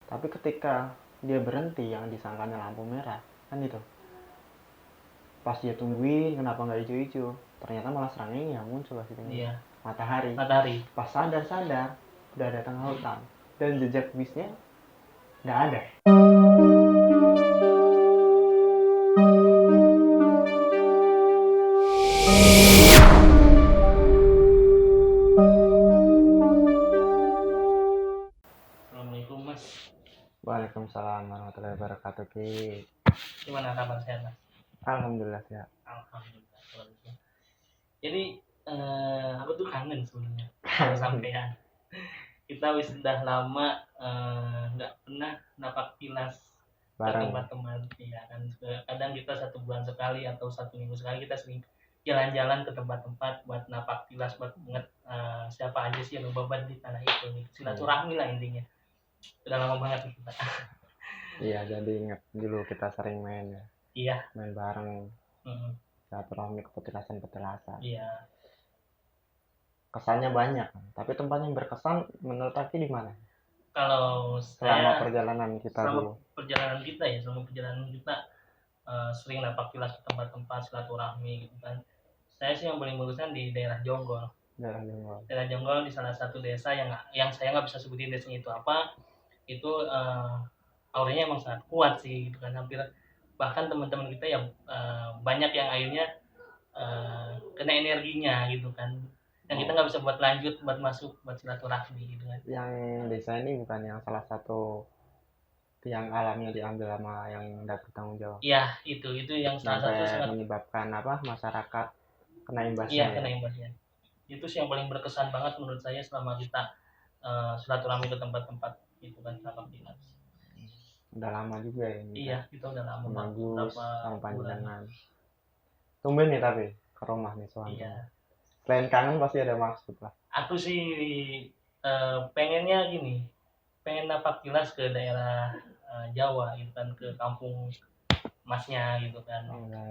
Tapi ketika dia berhenti yang disangkanya lampu merah, kan itu. Pas dia tungguin kenapa nggak hijau-hijau, ternyata malah serangnya yang muncul situ. Iya. Matahari. Matahari. Pas sadar udah ada tengah hutan dan jejak bisnya nggak ada. Assalamualaikum Mas. Waalaikumsalam warahmatullahi wabarakatuh. Ki. Gimana kabar sehat Mas? Alhamdulillah ya. Alhamdulillah. Jadi aku tuh kangen sebenarnya sama sampean. Kita sudah lama nggak pernah napak tilas ke Bareng. tempat-tempat ya kan. Kadang kita 1 bulan sekali atau 1 minggu sekali kita sering jalan-jalan ke tempat-tempat buat napak tilas, buat inget siapa aja sih yang beban di tanah itu. Silaturahmi lah intinya. Udah lama banget nih kita. Iya, jadi ingat dulu kita sering main ya. Iya. Main bareng. Silaturahmi kepetilasan. Iya. Kesannya banyak, tapi tempat yang berkesan menurut Aki di mana? Kalau Selama perjalanan kita dulu. Selama perjalanan kita sering napak tilas ke tempat-tempat silaturahmi gitu kan. Saya sih yang paling berkesan di daerah Jonggol. Daerah Jonggol di salah satu desa yang saya nggak bisa sebutin desanya itu apa. Itu auranya emang sangat kuat sih gitu kan. Hampir bahkan teman-teman kita yang banyak yang akhirnya kena energinya gitu kan. Yang kita nggak bisa buat lanjut, buat masuk, buat silaturahmi gitu kan. Yang desa ini bukan yang salah satu tiang alamnya diambil sama yang tidak bertanggung jawab. Iya, itu yang salah satu sangat menyebabkan masyarakat kena imbasnya. Iya, kena imbasnya. Itu sih yang paling berkesan banget menurut saya selama kita silaturahmi ke tempat-tempat itu kan napak tilas. Udah lama juga ya. Iya, kita udah lama bagus sama Panjenengan. Tumben nih tapi ke rumah nih soalnya. Iya. Selain kangen pasti ada maksud lah. Aku sih pengennya gini, pengen napak tilas ke daerah Jawa gitu kan, ke kampung masnya gitu kan.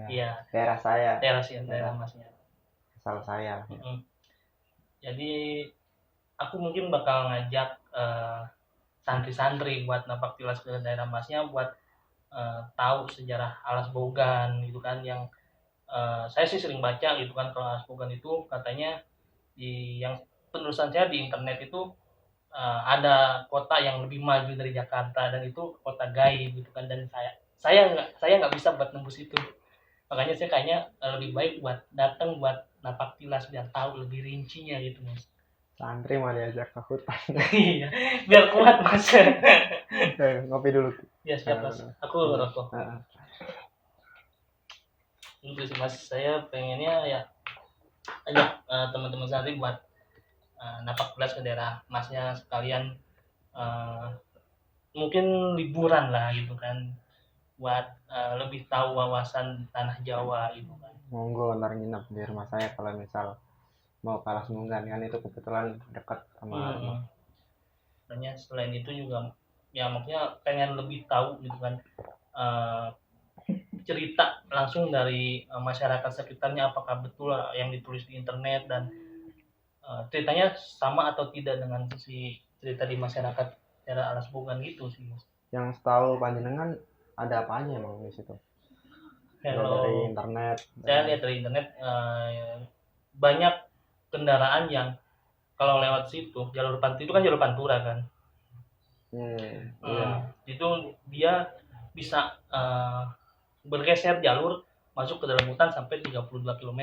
Iya. Daerah saya. Daerah masnya. Asal saya. Jadi aku mungkin bakal ngajak santri-santri buat napak tilas ke daerah masnya, buat tahu sejarah Alas Bogan gitu kan, yang saya sih sering baca gitu kan. Kalau Alas Bogan itu katanya yang penelusuran saya di internet itu ada kota yang lebih maju dari Jakarta dan itu kota gaib gitu kan, dan saya nggak bisa buat nembus itu. Makanya saya kayaknya lebih baik buat datang buat napak tilas biar tahu lebih rincinya gitu Mas. Santri mau diajak ke hutan. Iya, biar kuat Mas. Ngopi dulu. Ya siap Mas, aku rokok. Itu sih Mas, saya pengennya ya ajak teman-teman santri buat napak tilas ke daerah Masnya sekalian, mungkin liburan lah gitu kan, buat lebih tahu wawasan tanah Jawa gitu kan. Monggo ntar nginep di rumah saya kalau misal mau ke Alas Bogan kan, itu kebetulan dekat sama rumah. Makanya selain itu juga ya maksudnya pengen lebih tahu gitu kan, cerita langsung dari masyarakat sekitarnya, apakah betul yang ditulis di internet dan ceritanya sama atau tidak dengan si cerita di masyarakat daerah Alas Bogan gitu sih Mas. Yang setahu Panjenengan ada apanya emang di situ? Kalau dari internet. Saya lihat dari internet banyak kendaraan yang kalau lewat situ, jalur pantura itu kan jalur pantura kan. Iya. Itu dia bisa bergeser jalur masuk ke dalam hutan sampai 32 km.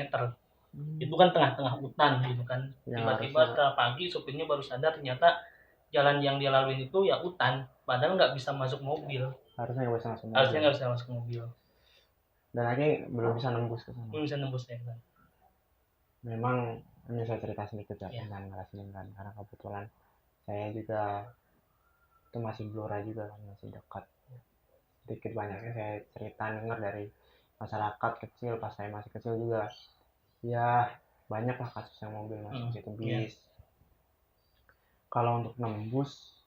Itu kan tengah-tengah hutan gitu kan. Tiba-tiba pagi sopirnya baru sadar ternyata jalan yang dia lalui itu ya hutan, padahal nggak bisa masuk mobil. Harusnya nggak bisa masuk mobil. Dan lagi belum bisa nembus ke sana. Belum bisa nembus ya kan. Memang ini saya cerita sedikit ya tentang Alas Bogan, karena kebetulan saya juga itu masih Blora juga kan, masih dekat. Sedikit banyaknya saya cerita dengar dari masyarakat kecil pas saya masih kecil juga. Ya banyak lah kasus yang mobil masuk situ bis. Kalau untuk nembus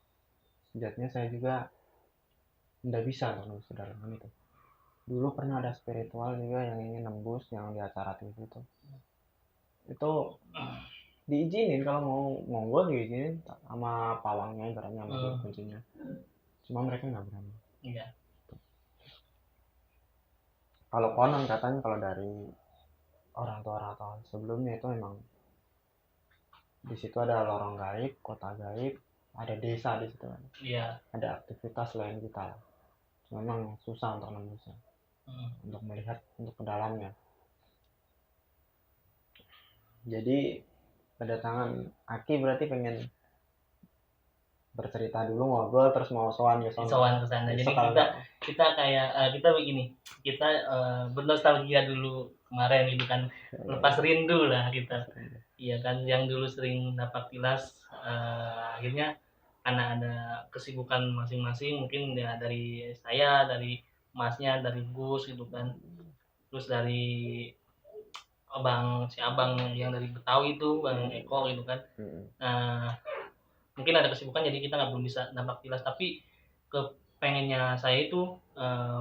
sejatinya saya juga tidak bisa nembus ke dalam itu. Dulu pernah ada spiritual juga yang ingin nembus yang di acara TV itu diizinin, kalau mau monggo diizinin sama pawangnya, ibaratnya sama kuncinya. cuma mereka nggak berani. Iya. Kalau konon katanya kalau dari orang tua sebelumnya itu memang di situ ada lorong gaib, kota gaib, ada desa di situ kan. Iya. Ada aktivitas lain kita. Memang susah untuk nembusnya, untuk melihat untuk ke dalamnya. Jadi kedatangan Aki berarti pengen bercerita dulu, ngobrol, terus mau sowan ke sana. Jadi kita kayak kita begini, kita bernostalgia dulu kemarin gitu kan, lepas rindu lah kita. Iya kan, yang dulu sering napak tilas, akhirnya karena ada kesibukan masing-masing, mungkin ya dari saya, dari Masnya, dari Gus gitu kan, terus dari si abang yang dari Betawi itu, Bang Eko gitu kan. Nah, mungkin ada kesibukan jadi kita belum bisa nampak jelas, tapi kepengennya saya itu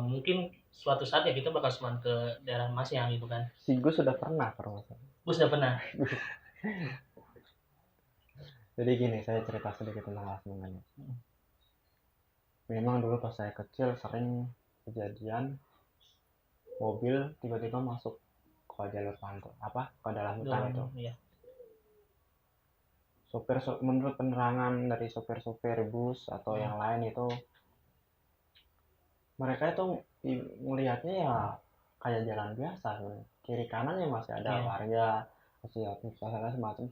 mungkin suatu saat ya kita bakal suan ke daerah Masnya gitu kan. Si Gus sudah pernah ke rumah saya. Gus sudah pernah. Jadi gini, saya cerita sedikit tentang Lasmungan. Memang dulu pas saya kecil sering kejadian mobil tiba-tiba masuk ke jalur pantai, ke dalam hutan itu. Iya. Menurut penerangan dari sopir-sopir bus atau yang lain itu, mereka itu melihatnya ya kayak jalan biasa, kiri kanannya masih ada warga, masih ada semacam.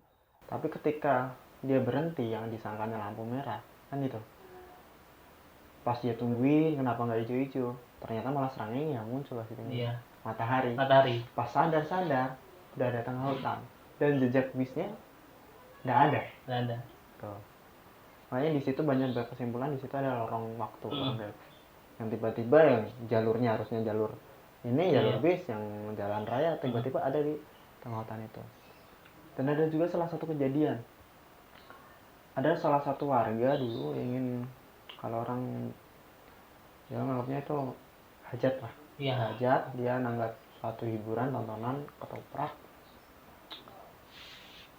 Tapi ketika dia berhenti yang disangkanya lampu merah kan itu, pas dia tungguin kenapa nggak hijau-hijau, ternyata malah serangnya yang muncul di situ. Iya. Matahari. Pas sadar udah ada tengah hutan dan jejak bisnya nggak ada. Tuh. Makanya di situ banyak berkesimpulan di situ ada lorong waktu, yang tiba-tiba yang jalurnya harusnya jalur ini jalur bis yang jalan raya tiba-tiba ada di tengah hutan itu. Dan ada juga salah satu kejadian, ada salah satu warga dulu ingin, kalau orang dia nganggapnya itu hajat lah. Iya. Hajat, dia nanggap suatu hiburan, tontonan, ketoprak.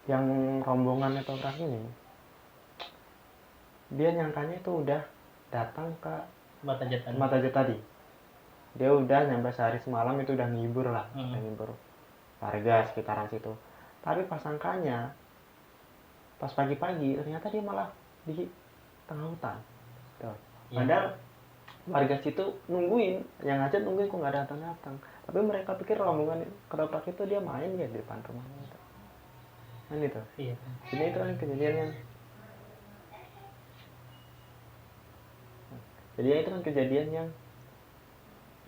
Yang rombongan ketoprak ini, dia nyangkanya itu udah datang ke Mata Hajat tadi. Dia udah nyampe sehari semalam itu udah ngibur lah, ngibur warga sekitaran situ. Tapi pas sangkanya, pas pagi-pagi ternyata dia malah di tengah hutan. Tuh. Padahal warga situ nungguin, yang hajat nungguin kok nggak datang-datang. Tapi mereka pikir rombongan ketoprak itu dia main ya di depan rumahnya itu. Kan itu. Iya. Ini itu kan kejadiannya. Jadi itu kan kejadian yang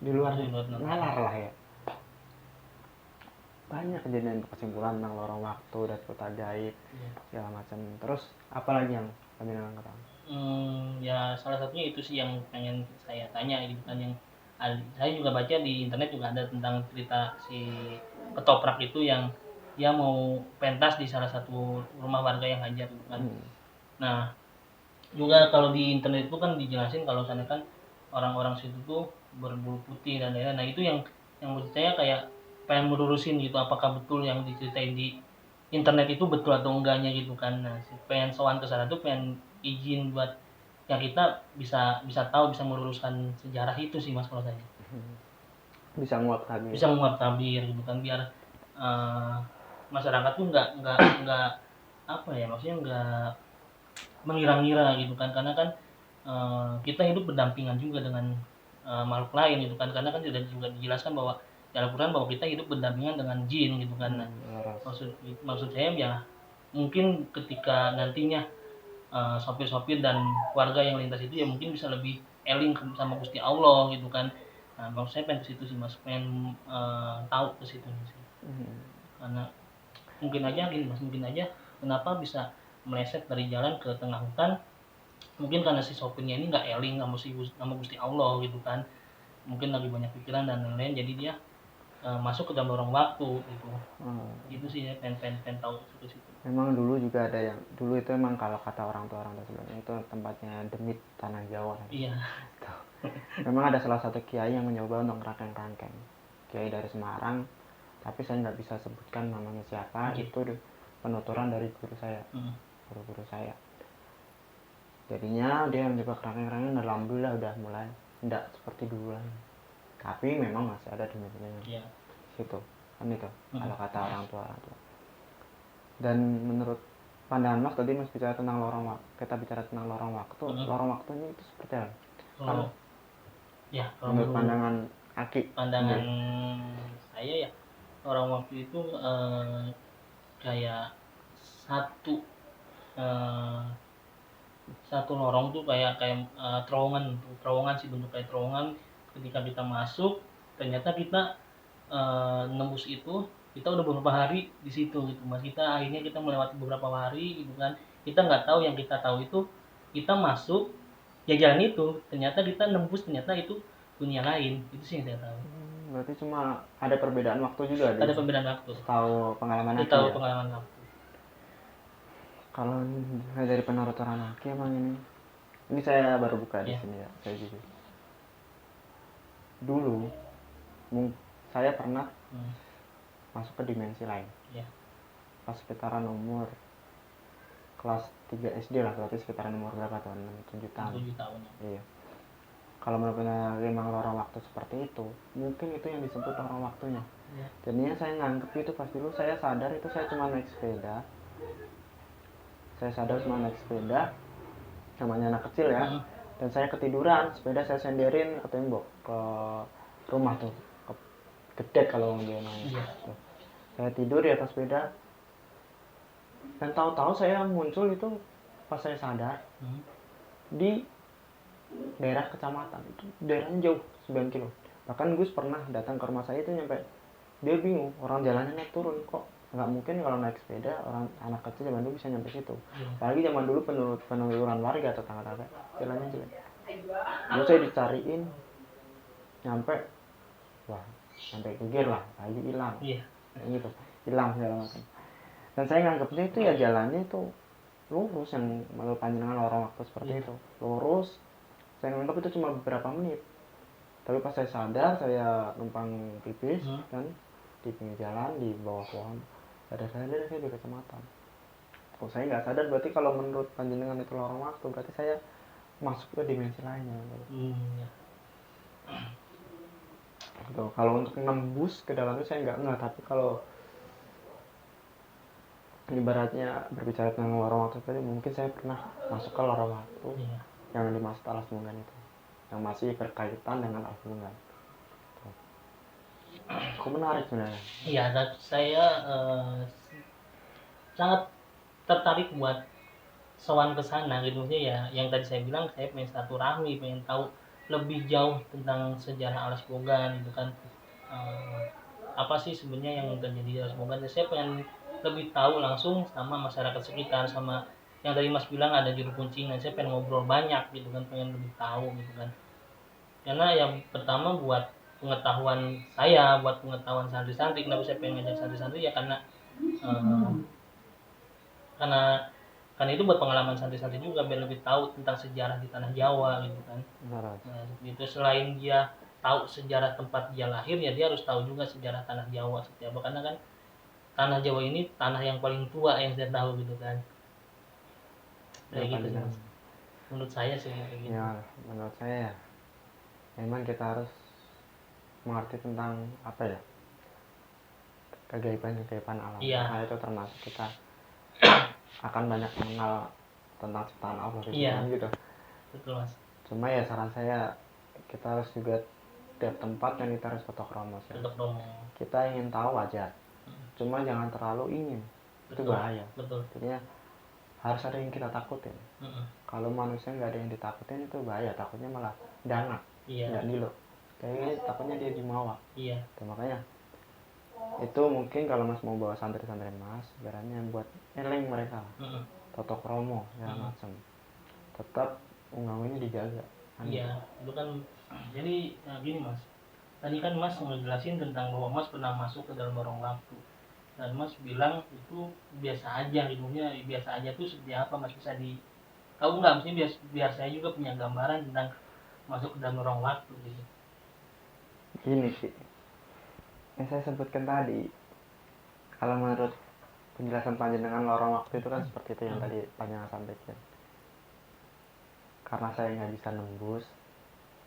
di luar nalar lah ya. Banyak kejadian kesimpulan tentang lorong waktu dan kota gaib, segala macam. Terus apalagi yang kami ketahui? Ya salah satunya itu sih yang pengen saya tanya gitu kan, yang saya juga baca di internet juga ada tentang cerita si ketoprak itu yang dia mau pentas di salah satu rumah warga yang hajat gitu kan. Nah juga kalau di internet itu kan dijelasin kalau sana kan orang-orang situ tuh berbulu putih dan lain-lain. Nah itu yang menurut saya kayak pengen melurusin gitu, apakah betul yang diceritain di internet itu betul atau enggaknya gitu kan. Nah pengen sowan ke sana tuh pengen izin buat yang kita bisa tahu, bisa meluruskan sejarah itu sih Mas kalau saya. Bisa nguap tabir gitu kan, biar masyarakat tuh nggak apa ya, maksudnya nggak mengira-ngira gitu kan, karena kan kita hidup berdampingan juga dengan makhluk lain gitu kan, karena kan sudah juga dijelaskan bahwa dalam Al-Quran bahwa kita hidup berdampingan dengan jin gitu kan. Nah, maksud saya ya mungkin ketika nantinya sopir-sopir dan warga yang lintas itu ya mungkin bisa lebih eling sama Gusti Allah gitu kan. Nah, maksud saya pengen ke situ sih Mas, pengen tahu ke situ sih. Karena mungkin aja kenapa bisa meleset dari jalan ke tengah hutan, mungkin karena si sopirnya ini nggak eling sama Gusti Allah gitu kan, mungkin lagi banyak pikiran dan lain-lain, jadi dia masuk ke dalam lorong waktu gitu. Itu sih ya, pengen tahu ke situ. Memang dulu juga ada yang dulu itu emang kalau kata orang tua sebelumnya itu tempatnya demit tanah Jawa. Iya. Memang ada salah satu kiai yang mencoba untuk rangkeng, kiai dari Semarang, tapi saya nggak bisa sebutkan namanya siapa. Itu penuturan dari guru saya, guru saya. Jadinya dia mencoba kerangkeng-kerangkeng, dan alhamdulillah udah mulai tidak seperti dulu lagi. Tapi memang masih ada dimensinya situ kan itu kalau kata orang tua. Dan menurut pandangan Mas tadi Mas bicara tentang lorong waktu, kita bicara tentang lorong waktu. Lorong waktunya itu seperti apa? Kalau menurut pandangan Aki, pandangan saya ya, lorong waktu itu kayak satu lorong tuh kayak terowongan sih, bentuk kayak terowongan. Ketika kita masuk, ternyata kita nembus itu, kita udah beberapa hari di situ gitu Mas. Akhirnya kita melewati beberapa hari gitu kan. Kita nggak tahu, yang kita tahu itu kita masuk ya jalan itu, ternyata kita nembus, ternyata itu dunia lain. Itu sih yang saya tahu. Berarti cuma ada perbedaan waktu juga. Ada perbedaan waktu. Tahu pengalaman Aki. Tahu pengalaman waktu. Kalau dari penuturan Aki emang ini saya baru buka di sini ya, saya juga. Dulu saya pernah masuk ke dimensi lain. Pas sekitaran umur kelas 3 SD lah, berarti sekitaran umur berapa tahun? 7 tahun. 7 tahun. Iya. Kalau menurut memang lorong waktu seperti itu, mungkin itu yang disebut lorong waktunya. Jadinya saya nganggep itu pas dulu saya sadar itu saya cuma naik sepeda. Namanya anak kecil ya. Dan saya ketiduran, sepeda saya senderin ke tembok, ke rumah tuh, ke gedek kalau dia namanya. Saya tidur di atas sepeda. Dan tahu-tahu saya muncul itu pas saya sadar di daerah kecamatan. Itu daerahnya jauh 9 kilo. Bahkan Gus pernah datang ke rumah saya itu nyampe dia bingung, orang jalannya naik turun, kok nggak mungkin kalau naik sepeda orang anak kecil zaman dulu bisa nyampe situ. Apalagi zaman dulu penelusuran warga atau tetangga jalannya jelek. Lalu saya dicariin nyampe, wah sampai geger lah, lagi hilang gitu, hilang segala macam. Dan saya nganggapnya itu ya jalannya itu lurus, yang menurut panjenengan lorong waktu seperti itu lurus. Saya nganggap itu cuma beberapa menit, tapi pas saya sadar saya numpang pipis kan di pinggir jalan di bawah pohon, sadar saya di kecamatan. Kok saya nggak sadar, berarti kalau menurut panjenengan itu lorong waktu, berarti saya masuk ke dimensi lainnya. Gitu. Kalau untuk nembus ke dalam itu saya nggak, tapi kalau ibaratnya berbicara tentang lorong waktu tadi, mungkin saya pernah masuk ke lorong waktu yang dimaksud Alas Munggan itu, yang masih berkaitan dengan Alas Munggan. Kok menarik sebenarnya? Iya, saya sangat tertarik buat sowan ke sana gitu ya. Yang tadi saya bilang, saya pengen silaturahmi, pengen tahu lebih jauh tentang sejarah Alas Mogan gitu kan. Apa sih sebenarnya yang terjadi di Alas Mogan? Saya pengen lebih tahu langsung sama masyarakat sekitar, sama yang tadi Mas bilang ada juru kuncingan. Saya pengen ngobrol banyak gitu kan, pengen lebih tahu gitu kan. Karena yang pertama buat pengetahuan saya, buat pengetahuan santri-santri. Kenapa saya pengen ngajak santri-santri ya karena itu buat pengalaman santri-santri juga, biar lebih tahu tentang sejarah di tanah Jawa gitu kan. Nah, itu selain dia tahu sejarah tempat dia lahir, ya dia harus tahu juga sejarah tanah Jawa seperti apa, karena kan tanah Jawa ini tanah yang paling tua yang saya tahu gitu kan. Kayak gitu sih. Menurut saya sih kayak gitu. Ya, menurut saya memang kita harus mengerti tentang apa ya, kegaiban alam. Karena itu termasuk kita akan banyak mengenal tentang ciptaan Allah gitu. Betul Mas. Cuma ya saran saya, kita harus juga tiap tempat yang kita harus foto kromos ya. Kita ingin tahu aja, cuma jangan terlalu ingin. Itu bahaya. Jadinya harus ada yang kita takutin. Kalau manusia nggak ada yang ditakutin itu bahaya, takutnya malah dana, nggak dilo. Kayaknya takutnya dia jumawa. Makanya itu mungkin kalau Mas mau bawa santri-santri Mas, ibaratnya buat eleng mereka, toto kromo segala macam, tetap unggawannya dijaga. Iya, itu kan. Jadi gini Mas, tadi kan Mas ngejelasin tentang bahwa Mas pernah masuk ke dalam lorong waktu, dan Mas bilang itu biasa aja, ilmunya biasa aja tuh seperti apa Mas, bisa tahu nggak? Mesti biar saya juga punya gambaran tentang masuk ke dalam lorong waktu gitu. Gini sih yang saya sebutkan tadi, kalau menurut penjelasan panjenengan lorong waktu itu kan seperti itu yang tadi panjenengan sampaikan. karena saya nggak bisa nembus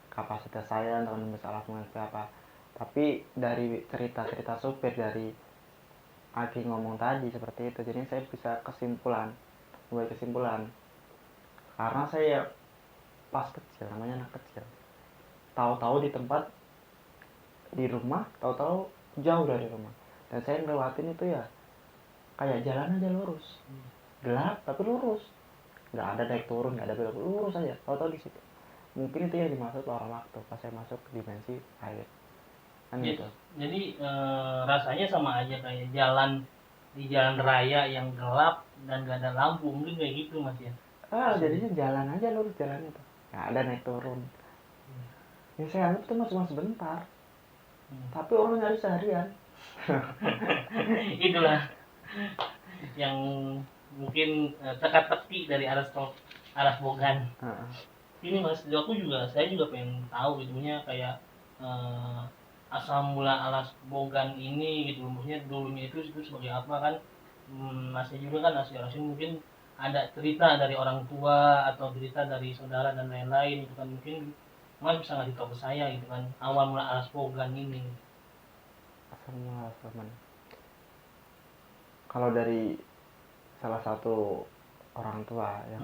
kapasitas saya untuk nembus alas sungai itu apa. Tapi dari cerita supir dari Aki ngomong tadi seperti itu, jadi saya bisa buat kesimpulan karena saya pas kecil, namanya anak kecil, tahu-tahu di tempat di rumah, tahu-tahu jauh dari rumah, dan saya ngelewatin itu ya kayak jalan aja lurus, gelap tapi lurus, nggak ada naik turun, nggak ada belok, lurus aja, tahu-tahu di situ. Mungkin itu yang dimaksud lorong waktu pas saya masuk ke dimensi air kan gitu. Jadi rasanya sama aja kayak di jalan raya yang gelap dan gak ada lampu, mungkin kayak gitu Mas ya. Jadinya jalan aja lurus, jalannya tuh nggak ada naik turun. Ya saya anggap itu cuma sebentar, tapi orang nyari seharian. Itulah yang mungkin teka-teki dari Aras Bogan. Ini Mas, saya juga pengen tahu itunya kayak asal mula Alas Bogan ini gitu, maksudnya dulunya itu sebagai apa kan. Masnya juga kan asli mungkin ada cerita dari orang tua atau cerita dari saudara dan lain-lain itu kan, mungkin Mas bisa ngasih tahu ke saya gitu kan awal mula Alas Bogan ini. Asal mula Alas Bogan, kalau dari salah satu orang tua yang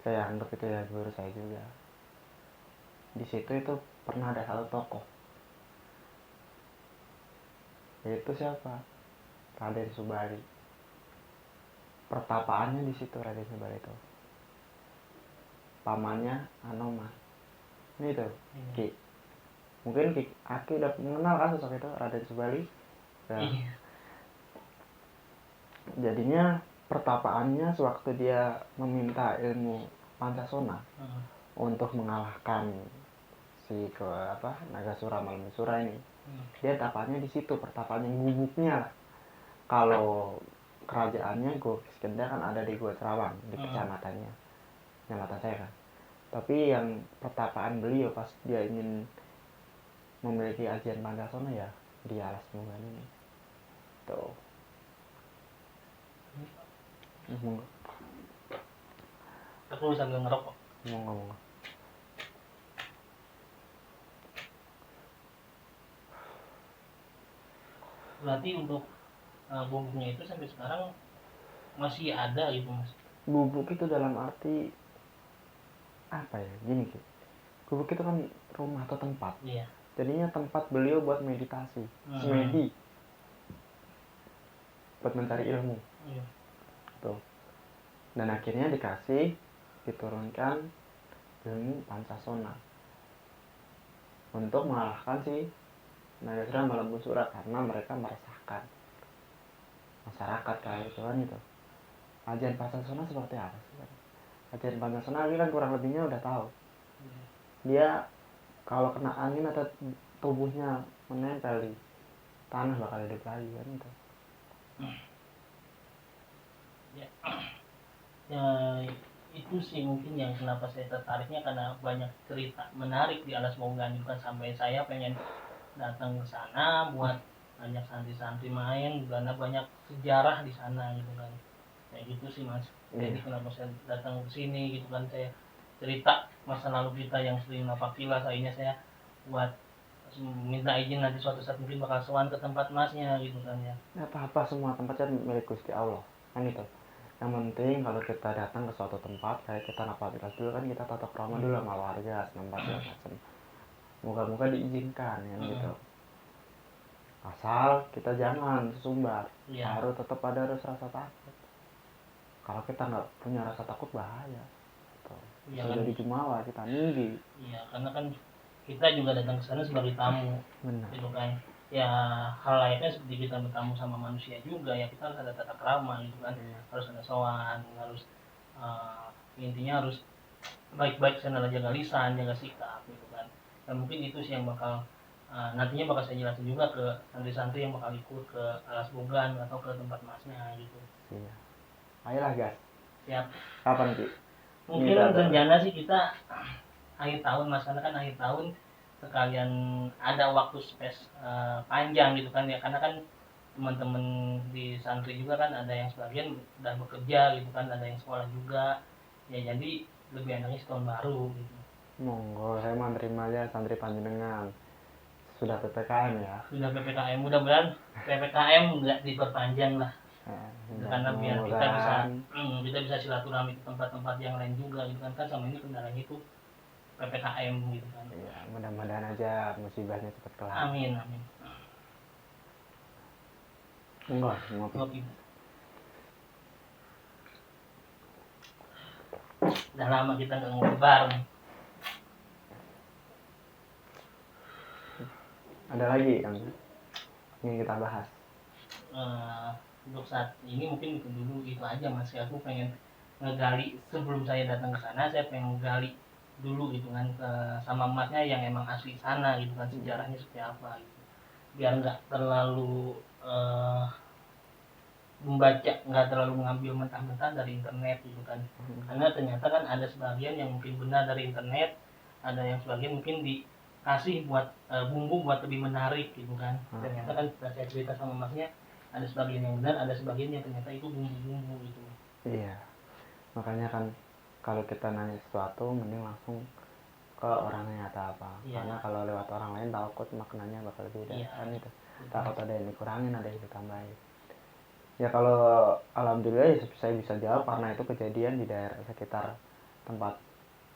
saya anggap itu ya guru saya juga, di situ itu pernah ada satu tokoh, yaitu siapa? Raden Subali. Pertapaannya di situ Raden Subali itu. Pamannya Anoman. Ini tuh, Ki. Mungkin Aki udah mengenal kan sosok itu, Raden Subali. Ya. Jadinya pertapaannya sewaktu dia meminta ilmu Pancasona untuk mengalahkan si Nagasura Malamesura ini. Dia tapaannya di situ, pertapaannya gubuknya lah. Kalau kerajaannya Gua Iskandar kan ada di Gua Terawang, di kecamatannya saya kan. Tapi yang pertapaan beliau pas dia ingin memiliki ajian Pancasona ya di Alas Bogan ini tuh. Aku sambil ngerokok. Ngomong. Berarti untuk bubuknya itu sampai sekarang masih ada gitu Mas? Bubuk itu dalam arti apa ya, gini gitu. Bubuk itu kan rumah atau tempat. Iya. Jadinya tempat beliau buat meditasi, semedi, buat mencari ilmu. Iya. Tuh. Dan akhirnya diturunkan ilmu Pancasona untuk mengalahkan si Nagasura Malamesura karena mereka meresahkan masyarakat kayak itu kan itu. Ajian Pancasona seperti apa sih? Ajian Pancasona ini kan kurang lebihnya udah tahu. Dia kalau kena angin atau tubuhnya menempel di tanah bakal hidup lagi kan itu. Ya itu sih mungkin yang kenapa saya tertariknya, karena banyak cerita menarik di Alas Bogan juga, sampai saya pengen datang ke sana buat banyak santri-santri main karena banyak sejarah di sana gitu kan. Kayak gitu sih Mas. Jadi kenapa saya datang ke sini gitu kan, saya cerita masa lalu kita yang sering napak-tilas, akhirnya saya buat minta izin nanti suatu saat mungkin bakal sowan ke tempat Masnya gitu kan ya. Apa-apa semua tempatnya milik Gusti Allah kan itu. Yang penting kalau kita datang ke suatu tempat kayak kita napak-tilas dulu kan, kita tata krama dulu sama warga setempat macam. Moga-moga diizinkan kan gitu. Asal kita jangan sumbar, harus tetap harus rasa takut. Kalau kita nggak punya rasa takut bahaya. Bisa jadi jumawa kita ninggi. Iya, karena kan kita juga datang ke sana sebagai tamu. Benar. Gitu kan. Ya hal layaknya seperti kita bertamu sama manusia juga ya, kita harus ada tata krama gitu kan. Harus ada sowan, harus intinya harus baik-baik sana, jaga lisan, jaga sikap gitu kan. Dan mungkin itu sih yang bakal nantinya bakal saya jelasin juga ke santri-santri yang bakal ikut ke Alas Bogan atau ke tempat Masnya gitu. Iya. Ayolah guys. Siap. Kapan Ki? Mungkin rencana sih kita akhir tahun Mas, karena kan akhir tahun sekalian ada waktu panjang gitu kan ya, karena kan teman-teman di santri juga kan ada yang sebagian udah bekerja gitu kan, ada yang sekolah juga ya, jadi lebih enaknya tahun baru gitu. Monggo, saya mau terima aja santri panjenengan. Sudah PPKM ya. Sudah PPKM, mudah-mudahan PPKM nggak diperpanjang lah. Karena biar kita bisa silaturahmi ke tempat-tempat yang lain juga gitu kan sama ini kendalanya itu PPKM gitu kan. Iya, mudah-mudahan aja musibahnya cepat kelar. Amin, amin. Enggak, ngopi. Udah lama kita nggak ngopi bareng. Ada lagi yang ingin kita bahas? Untuk saat ini mungkin itu aja Mas. Aku pengen ngegali sebelum saya datang ke sana, saya pengen ngegali dulu gitu kan sama emasnya yang emang asli sana gitu kan, sejarahnya seperti apa gitu. Biar nggak terlalu membaca, nggak terlalu mengambil mentah-mentah dari internet gitu kan. Karena ternyata kan ada sebagian yang mungkin benar dari internet, ada yang sebagian mungkin dikasih buat bumbu buat lebih menarik gitu kan. Ternyata kan setelah saya cerita sama masnya, ada sebagian yang benar, ada sebagian yang ternyata itu bumbu-bumbu gitu. Iya, makanya kan kalau kita nanya sesuatu mending langsung ke orangnya atau apa. Iya. Karena kalau lewat orang lain takut maknanya bakal beda. Iya. Kan itu takut ada yang dikurangin, ada yang ditambahin. Ya kalau alhamdulillah ya saya bisa jawab karena itu kejadian di daerah sekitar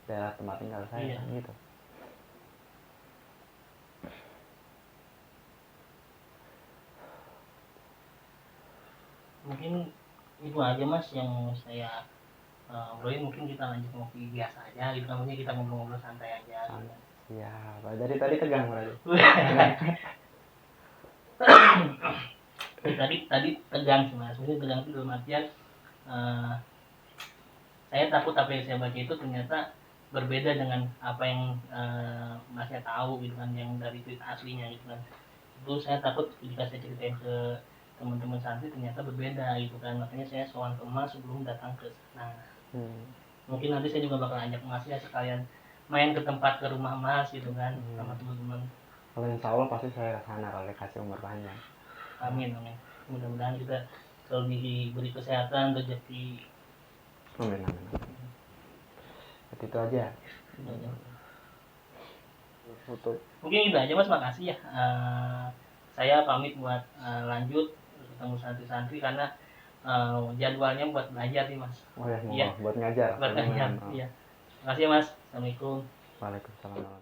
daerah tempat tinggal saya. Iya. Kan, gitu. Mungkin itu aja Mas yang saya obrolin. Mungkin kita lanjut ngopi biasa aja gitu, namanya kita ngobrol-ngobrol santai aja gitu. Siap, dari tadi tegang berarti. tadi tegang sih Mas, maksudnya tegang itu dalam artian saya takut apa yang saya baca itu ternyata berbeda dengan apa yang Masnya tahu gitu kan, yang dari cerita aslinya gitu kan. Itu saya takut jika saya ceritain ke teman-teman santri ternyata berbeda gitu kan, makanya saya sowan ke Mas sebelum datang ke sana. Mungkin nanti saya juga bakal ajak Mas ya sekalian main ke tempat, ke rumah Mas gitu kan, sama teman-teman. Kalau insya Allah pasti saya kesana kalau dikasih umur panjang. Amin, amin. Mudah-mudahan kita selalu diberi kesehatan, rezeki. Amin, amin. Itu aja. Mungkin itu aja Mas, makasih ya. Saya pamit buat lanjut ketemu santri-santri karena jadwalnya buat belajar nih Mas. Oh ya, buat ngajar. Buat ngajar. Iya. Makasih ya Mas. Assalamualaikum. Waalaikumsalam.